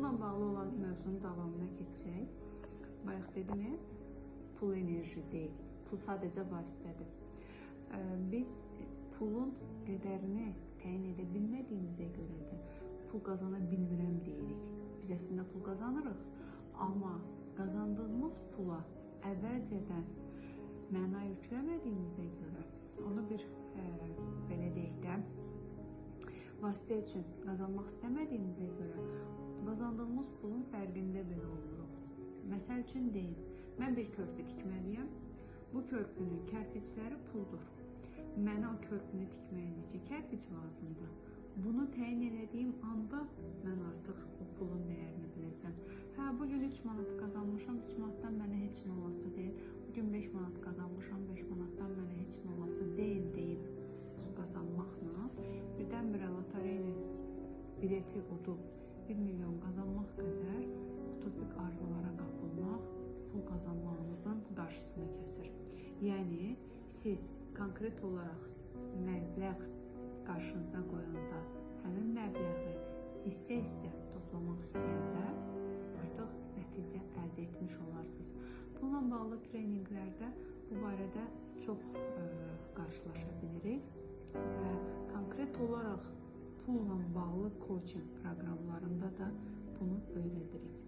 Pulla bağlı olan mövzunun davamına keçsək, bayaq dedim, pul enerji deyil, pul sadəcə vasitədir. Biz pulun qədərini təyin edə bilmədiyimizə görə də pul qazana bilmirəm deyirik. Biz əslində pul qazanırıq, amma qazandığımız pula əvvəlcədən məna yükləmədiyimizə görə onu bir belə deyək də vasitə üçün qazanmaq istəmədiyimizə görə qazandığımız pulun fərqində belə oluruq. Məsəl üçün deyim, mən bir körpü tikməliyəm. Bu körpünün kərpicləri puldur. Mənə o körpünü tikməyə necə kərpic lazımdır? Bunu təyin etdiyim anda mən artıq o pulun dəyərini biləcəm. Bugün 3 manat qazanmışam, 3 manatdan mənə heç nə olası deyil. Bugün 5 manat qazanmışam, 5 manatdan mənə heç nə olası deyil deyib qazanmaqla birdən-birə lotereya bileti udub 1 milyon qazanmaq qədər utopik arzulara qapılmaq pul qazanmağınızın qarşısını kəsir. Yəni, siz konkret olaraq məbləğ qarşınıza qoyanda həmin məbləği hissə-hissə toplamaq istəyəndə artıq nəticə əldə etmiş olarsınız. Bununla bağlı treninqlərdə bu barədə çox qarşılaşa bilirik və konkret olaraq pulla bağlı coaching proqramlarında da bunu öyrədirik.